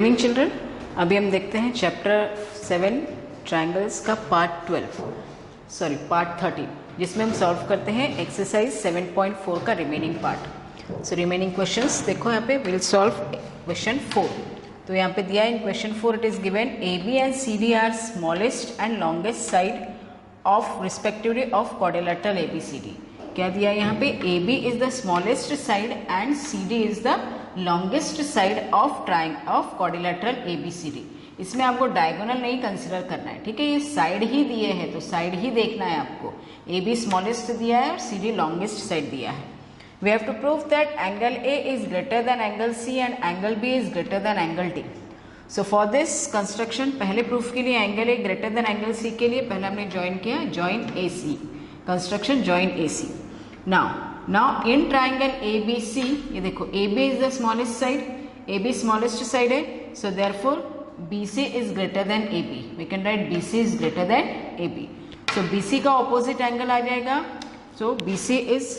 Evening children, अभी हम देखते हैं चैप्टर 7 ट्रायंगल्स का पार्ट 13, जिसमें हम सॉल्व करते हैं एक्सरसाइज 7.4 का remaining part. So remaining questions देखो यहाँ पे, विल सॉल्व क्वेश्चन 4। तो यहाँ पे दिया है in question 4 it is given A B and C D are smallest and longest side of respectively of quadrilateral A B C D. क्या दिया है यहाँ पे, A B is the smallest side and C D is the longest side of quadrilateral A B C D. इसमें आपको diagonal नहीं consider करना है, ठीक है। ये साइड ही दिए हैं तो साइड ही देखना है आपको। ए बी स्मॉलेस्ट दिया है और सी डी लॉन्गेस्ट साइड दिया है। We have to prove that angle A is greater than angle C and angle B is greater than angle D. So for this construction, पहले proof के लिए angle A greater than angle C के लिए पहले हमने join किया join A C, construction join A C. Now in triangle A B C, ये देखो A B is the smallest side, A B smallest side है, सो therefore B C is greater than A B. We can write B C is greater than A B. So B C का opposite angle आ जाएगा। So B C is,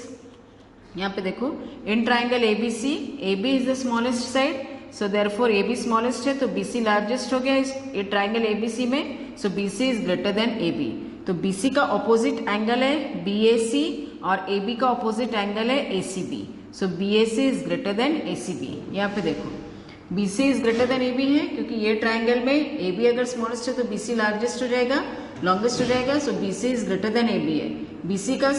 यहाँ पे देखो in triangle A B C, A B is the smallest side, so therefore A B smallest है तो B सी largest हो गया इस ट्राइंगल ए बी सी में। So B C is greater than A B. तो बी सी का opposite angle है B A C और ए बी का ऑपोजिट एंगल है A C B. So B A C is greater than A C B. यहाँ पे देखो B C is greater than A B है, क्योंकि ये ट्राइंगल में ए बी अगर स्मॉलेस्ट है तो बी सी लार्जेस्ट हो जाएगा, लॉन्गेस्ट हो जाएगा। So B C is greater than A B है। बी सी का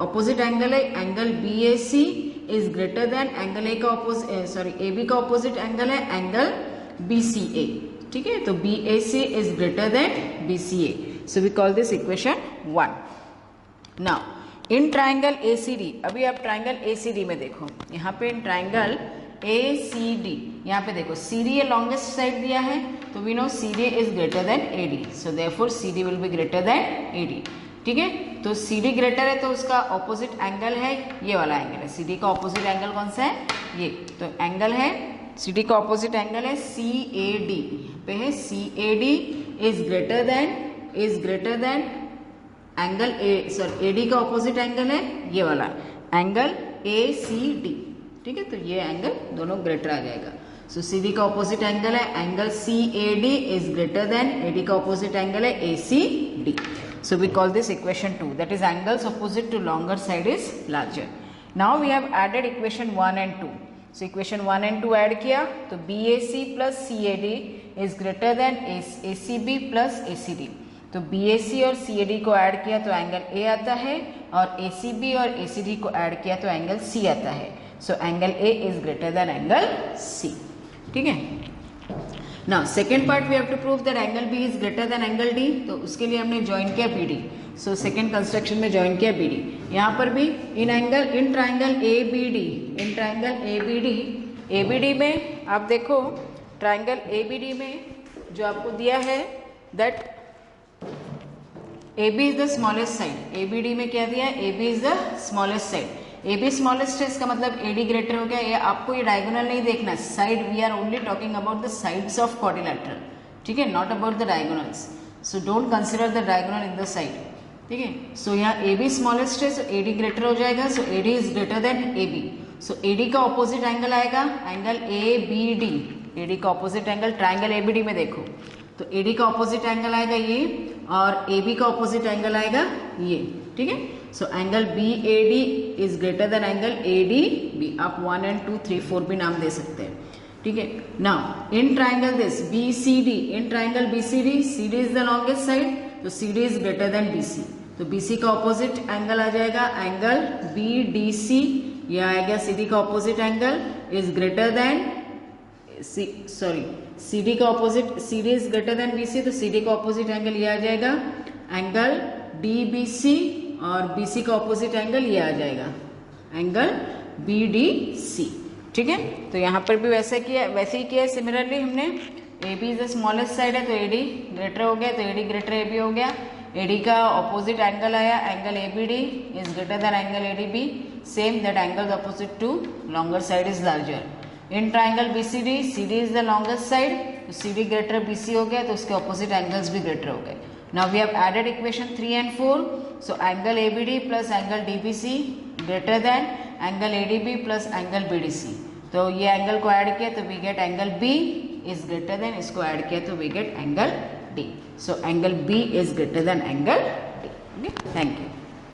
ऑपोजिट एंगल है angle B A C is greater than angle A का ऑपोजिट, ए बी का ऑपोजिट एंगल है एंगल बी सी ए, ठीक है। तो B A C is greater than B C A. So we call this equation 1। Now in triangle A C D, अभी आप triangle A C D में देखो, यहाँ पे इन ट्राइंगल ए सी डी, यहाँ पे देखो सी डी ये लॉन्गेस्ट साइड दिया है तो we know C D is greater than A D. So therefore C D will be greater than A D, ठीक है। तो सी डी ग्रेटर है तो उसका ऑपोजिट एंगल है ये वाला एंगल है। सी डी का ऑपोजिट एंगल कौन सा है, ये तो एंगल है सी डी का ऑपोजिट एंगल है सी ए डी पे है। C A D is greater than angle A D का ऑपोजिट एंगल है ये वाला एंगल ए सी डी, ठीक है। तो ये एंगल दोनों ग्रेटर आ जाएगा। सो सी डी का ऑपोजिट एंगल है angle C A D is greater than A D का ऑपोजिट एंगल है A C D. So we call this equation 2, that is angles opposite to longer side is larger. Now we have added equation 1 and 2। So equation 1 and 2 add किया तो B A C plus C A D is greater than A C B plus A C D. तो B A C और सी A D को add किया तो angle A आता है, और ए सी बी और ए सी डी को ऐड किया तो एंगल सी आता है। So angle A is greater than angle C, ठीक है। Now second part we have to prove that angle B is greater than angle D. तो उसके लिए हमने ज्वाइन किया B D. So second construction में ज्वाइन किया बी डी। यहाँ पर भी in triangle A B D, in triangle A B D में आप देखो, ट्राइंगल ए बी डी में जो आपको दिया है that A B is the smallest side. A B D में क्या दिया है, A B is the smallest side. A B smallest है, इसका मतलब ए डी ग्रेटर हो गया। ये आपको ये डायगोनल नहीं देखना, side we are only talking about the sides of quadrilateral, ठीक है, not about the diagonals. So don't consider the diagonal in the side, ठीक है। सो यहाँ ए बी स्मॉलेस्ट है, सो ए डी ग्रेटर हो जाएगा। So A D is greater than A B. So A D का opposite angle आएगा angle A B D. A D का opposite angle triangle A B D में देखो तो ए डी का ऑपोजिट एंगल आएगा ये, और ए बी का ऑपोजिट एंगल आएगा ये, ठीक है। So angle B A D is greater than angle A D B. आप 1 and 2 3 4 भी नाम दे सकते हैं, ठीक है। Now in triangle this B C D, in triangle B C D is the longest side तो C D is greater than B C. तो B C का ऑपोजिट एंगल आ जाएगा एंगल बी डी सी। यह आएगा C D का opposite angle is greater than C D का opposite, C D is greater than B C, तो C D का opposite angle ये आ जाएगा एंगल डी बी सी, और बी सी का ऑपोजिट एंगल ये आ जाएगा एंगल बी डी सी, ठीक है। तो यहाँ पर भी वैसे ही किया सिमिलरली हमने। A B is the smallest side है तो ए डी ग्रेटर हो गया, तो A D greater A B हो गया। ए डी का ऑपोजिट एंगल आया angle A B D is greater than angle A D B. Same that angle opposite to longer side is larger. In triangle B C D is the longest side, तो C D greater B C हो गया तो उसके opposite angles भी greater हो गए। Now we have added equation 3 and 4। So angle A B D plus angle D B C greater than angle A D B plus angle B D C. तो ये angle को add किया तो we get angle B is greater than, इसको add किया तो we get angle D. So angle B is greater than angle D. Thank you.